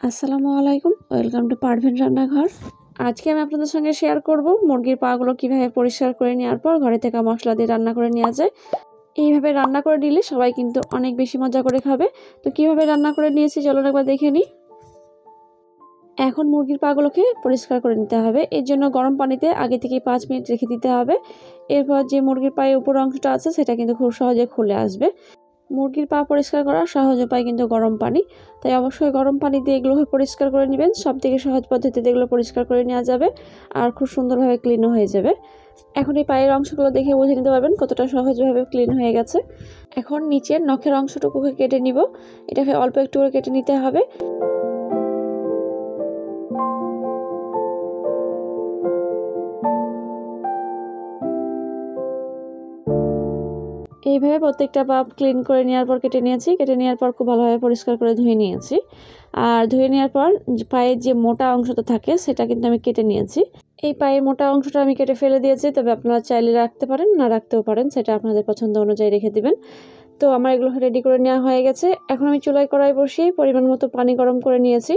আসসালামু আলাইকুম, welcome to Parvin রান্নাঘর। আজকে আমি আপনাদের সঙ্গে শেয়ার করব মুরগির পাগুলো কিভাবে পরিষ্কার করে নেওয়ার পর ঘরে থেকে মশলা দিয়ে রান্না করে নেওয়া যায়। এইভাবে রান্না করে নিলে সবাই কিন্তু অনেক বেশি মজা করে খাবে। তো কিভাবে রান্না করে নিয়েছি চলুন একবার দেখে নিই। এখন মুরগির পাগুলোকে পরিষ্কার করে নিতে হবে। এর জন্য গরম পানিতে আগে থেকে 5 মিনিট রেখে দিতে হবে। এরপর যে মুরগির পায়ের উপর অংশটা আছে সেটা কিন্তু খুব সহজে খুলে আসবে। মুরগির পা পরিষ্কার করার সহজ উপায় কিন্তু গরম পানি, তাই অবশ্যই গরম পানি দিয়ে এগুলোকে পরিষ্কার করে নেবেন। সবথেকে সহজ পদ্ধতিতে এগুলো পরিষ্কার করে নেওয়া যাবে আর খুব সুন্দরভাবে ক্লিনও হয়ে যাবে। এখন এই পায়ের অংশগুলো দেখে বুঝে নিতে পারবেন কতটা সহজভাবে ক্লিন হয়ে গেছে। এখন নিচের নখের অংশটুকুকে কেটে নিব। এটাকে অল্প একটু করে কেটে নিতে হবে। এইভাবে প্রত্যেকটা পা ক্লিন করে নেওয়ার পর কেটে নিয়েছি। কেটে নেওয়ার পর খুব ভালোভাবে পরিষ্কার করে ধুয়ে নিয়েছি। আর ধুয়ে নেওয়ার পর পায়ের যে মোটা অংশটা থাকে সেটা কিন্তু আমি কেটে নিয়েছি। এই পায়ের মোটা অংশটা আমি কেটে ফেলে দিয়েছি, তবে আপনারা চাইলে রাখতে পারেন, না রাখতেও পারেন, সেটা আপনাদের পছন্দ অনুযায়ী রেখে দিবেন। তো আমার এগুলো রেডি করে নেওয়া হয়ে গেছে। এখন আমি চুলায় কড়াই বসিয়ে পরিমাণ মতো পানি গরম করে নিয়েছি।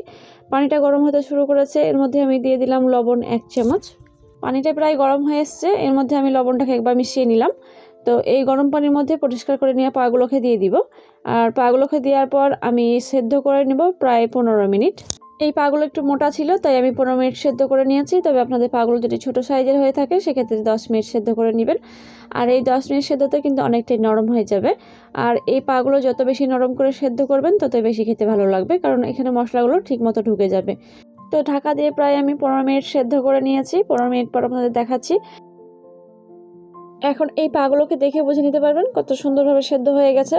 পানিটা গরম হতে শুরু করেছে। এর মধ্যে আমি দিয়ে দিলাম লবণ 1 চামচ। পানিটা প্রায় গরম হয়ে এসছে। এর মধ্যে আমি লবণটাকে একবার মিশিয়ে নিলাম। তো এই গরম পানির মধ্যে পরিষ্কার করে নেওয়া পাগুলোকে দিয়ে দিব। আর পাগুলোকে দেওয়ার পর আমি সেদ্ধ করে নেব প্রায় 15 মিনিট। এই পাগুলো একটু মোটা ছিল তাই আমি 15 মিনিট সেদ্ধ করে নিয়েছি। তবে আপনাদের পাগুলো যদি ছোট সাইজের হয়ে থাকে সেক্ষেত্রে 10 মিনিট সেদ্ধ করে নেবেন। আর এই 10 মিনিট সেদ্ধতে কিন্তু অনেকটাই নরম হয়ে যাবে। আর এই পাগুলো যত বেশি নরম করে সেদ্ধ করবেন তত বেশি খেতে ভালো লাগবে, কারণ এখানে মশলাগুলো ঠিকমতো ঢুকে যাবে। তো ঢাকা দিয়ে প্রায় আমি 15 মিনিট সেদ্ধ করে নিয়েছি। 15 মিনিট পর আপনাদের দেখাচ্ছি। এখন এই পাগুলোকে দেখে বুঝে নিতে পারবেন কত সুন্দরভাবে সেদ্ধ হয়ে গেছে।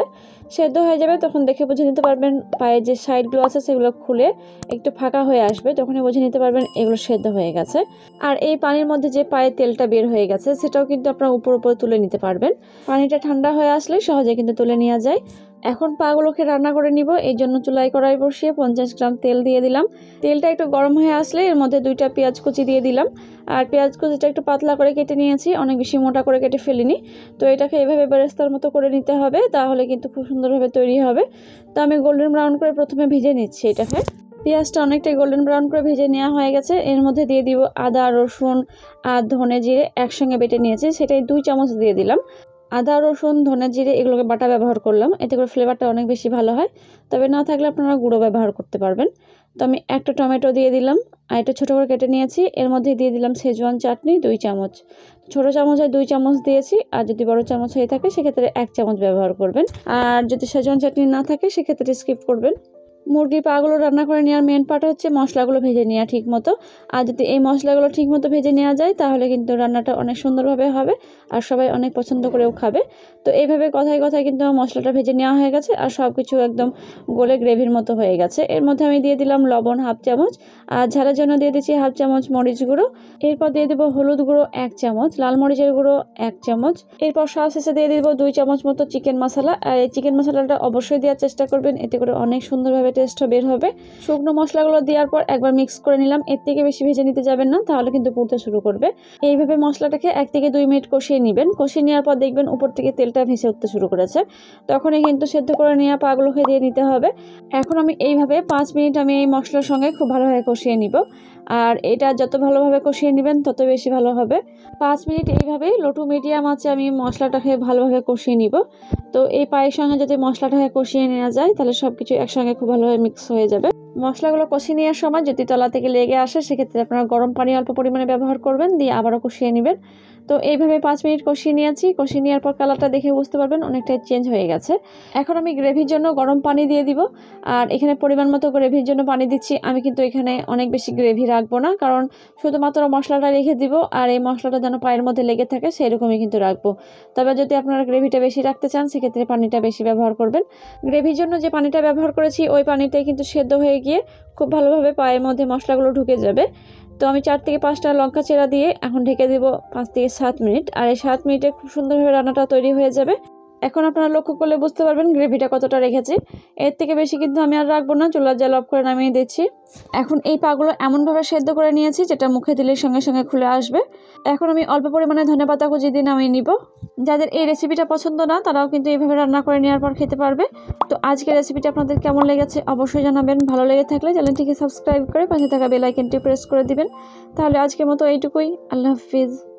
সেদ্ধ হয়ে যাবে তখন দেখে বুঝে নিতে পারবেন পায়ের যে সাইডগুলো আছে সেগুলো খুলে একটু ফাঁকা হয়ে আসবে, তখনই বুঝে নিতে পারবেন এগুলো সেদ্ধ হয়ে গেছে। আর এই পানির মধ্যে যে পায়ের তেলটা বের হয়ে গেছে সেটাও কিন্তু আপনারা উপর উপর তুলে নিতে পারবেন। পানিটা ঠান্ডা হয়ে আসলে সহজে কিন্তু তুলে নেওয়া যায়। এখন পাগুলোকে রান্না করে নিব। এই জন্য চুলায় কড়াই বসিয়ে 50 গ্রাম তেল দিয়ে দিলাম। তেলটা একটু গরম হয়ে আসলে এর মধ্যে 2টা পেঁয়াজ কুচি দিয়ে দিলাম। আর পেঁয়াজ কুচিটা একটু পাতলা করে কেটে নিয়েছি, অনেক বেশি মোটা করে কেটে ফেলিনি। তো এটাকে এভাবে বেরেস্তার মতো করে নিতে হবে, তাহলে কিন্তু খুব সুন্দরভাবে তৈরি হবে। তো আমি গোল্ডেন ব্রাউন করে প্রথমে ভেজে নিচ্ছি এটাকে। পেঁয়াজটা অনেকটাই গোল্ডেন ব্রাউন করে ভেজে নেওয়া হয়ে গেছে। এর মধ্যে দিয়ে দিব আদা, রসুন আর ধনে জিরে একসঙ্গে বেটে নিয়েছি, সেটাই 2 চামচ দিয়ে দিলাম। আদা, রসুন, ধনে জিরে এগুলোকে বাটা ব্যবহার করলাম, এতে করে ফ্লেভারটা অনেক বেশি ভালো হয়। তবে না থাকলে আপনারা গুঁড়ো ব্যবহার করতে পারবেন। তো আমি একটা টমেটো দিয়ে দিলাম আর এটা ছোটো করে কেটে নিয়েছি। এর মধ্যে দিয়ে দিলাম শেজওয়ান চাটনি 2 চামচ। ছোটো চামচে 2 চামচ দিয়েছি, আর যদি বড় চামচ হয়ে থাকে সেক্ষেত্রে 1 চামচ ব্যবহার করবেন। আর যদি শেজওয়ান চাটনি না থাকে সেক্ষেত্রে স্কিপ করবেন। মুরগির পাগুলো রান্না করে নেওয়ার মেন পার্ট হচ্ছে মশলাগুলো ভেজে নেওয়া ঠিক মতো। আর যদি এই মশলাগুলো ঠিক মতো ভেজে নেওয়া যায় তাহলে কিন্তু রান্নাটা অনেক সুন্দরভাবে হবে আর সবাই অনেক পছন্দ করেও খাবে। তো এইভাবে কথায় কথায় কিন্তু মশলাটা ভেজে নেওয়া হয়ে গেছে আর সব কিছু একদম গলে গ্রেভির মতো হয়ে গেছে। এর মধ্যে আমি দিয়ে দিলাম লবণ 1/2 চামচ, আর ঝালের জন্য দিয়ে দিচ্ছি 1/2 চামচ মরিচ গুঁড়ো। এরপর দিয়ে দেবো হলুদ গুঁড়ো 1 চামচ, লাল মরিচের গুঁড়ো 1 চামচ। এরপর সবশেষে দিয়ে দেবো 2 চামচ মতো চিকেন মশলা। আর এই চিকেন মশলাটা অবশ্যই দেওয়ার চেষ্টা করবেন, এতে করে অনেক সুন্দরভাবে টেস্টটা বের হবে। শুকনো মশলাগুলো দেওয়ার পর একবার মিক্স করে নিলাম। এর থেকে বেশি ভেজে নিতে যাবেন না, তাহলে কিন্তু পুড়তে শুরু করবে। এইভাবে মশলাটাকে 1 থেকে 2 মিনিট কষিয়ে নেবেন। কষিয়ে নেওয়ার পর দেখবেন উপর থেকে তেলটা ভেসে উঠতে শুরু করেছে, তখনই কিন্তু সেদ্ধ করে নেওয়া পাগুলোকে দিয়ে নিতে হবে। এখন আমি এইভাবে 5 মিনিট আমি এই মশলার সঙ্গে খুব ভালোভাবে কষিয়ে নিব। আর এটা যত ভালোভাবে কষিয়ে নেবেন তত বেশি ভালো হবে। 5 মিনিট এইভাবেই লো টু মিডিয়াম আঁচে আমি মশলাটাকে ভালোভাবে কষিয়ে নিব। তো এই পায়ের সঙ্গে যদি মশলাটাকে কষিয়ে নেওয়া যায় তাহলে সব কিছু একসঙ্গে খুব ভালোভাবে মিক্স হয়ে যাবে। মশলাগুলো কষিয়ে নেওয়ার সময় যদি তলা থেকে লেগে আসে সেক্ষেত্রে আপনারা গরম পানি অল্প পরিমাণে ব্যবহার করবেন, দিয়ে আবারও কষিয়ে নেবেন। তো এইভাবে 5 মিনিট কষিয়ে নিয়েছি। কষিয়ে নেওয়ার পর কালারটা দেখে বুঝতে পারবেন অনেকটাই চেঞ্জ হয়ে গেছে। এখন আমি গ্রেভির জন্য গরম পানি দিয়ে দিব। আর এখানে পরিমাণ মতো গ্রেভির জন্য পানি দিচ্ছি। আমি কিন্তু এখানে অনেক বেশি গ্রেভি রাখবো না, কারণ শুধুমাত্র মশলাটা রেখে দিব আর এই মশলাটা যেন পায়ের মধ্যে লেগে থাকে সেরকমই কিন্তু রাখবো। তবে যদি আপনারা গ্রেভিটা বেশি রাখতে চান সেক্ষেত্রে পানিটা বেশি ব্যবহার করবেন। গ্রেভির জন্য যে পানিটা ব্যবহার করেছি ওই পানিটাই কিন্তু সেদ্ধ হয়ে গিয়ে খুব ভালোভাবে পায়ের মধ্যে মশলাগুলো ঢুকে যাবে। তো আমি 4 থেকে 5টা লঙ্কা চেরা দিয়ে এখন ঢেকে দেবো 5 থেকে 7 মিনিট। আর এই 7 মিনিটে খুব সুন্দরভাবে রান্নাটা তৈরি হয়ে যাবে। এখন আপনারা লক্ষ্য করলে বুঝতে পারবেন গ্রেভিটা কতটা রেখেছি। এর থেকে বেশি কিন্তু আমি আর রাখবো না, চুলার জাল অফ করে নামিয়ে দিচ্ছি। এখন এই পাগুলো এমনভাবে সেদ্ধ করে নিয়েছি যেটা মুখে দিলে সঙ্গে সঙ্গে খুলে আসবে। এখন আমি অল্প পরিমাণে ধনেপাতা কুচি দিয়ে নামিয়ে নিব। যাদের এই রেসিপিটা পছন্দ না তারাও কিন্তু এইভাবে রান্না করে নেওয়ার পর খেতে পারবে। তো আজকের রেসিপিটা আপনাদের কেমন লেগেছে অবশ্যই জানাবেন। ভালো লেগে থাকলে চ্যানেলটিকে সাবস্ক্রাইব করে পাশে থাকা বেল আইকনটি প্রেস করে দিবেন। তাহলে আজকের মতো এইটুকুই। আল্লাহ হাফিজ।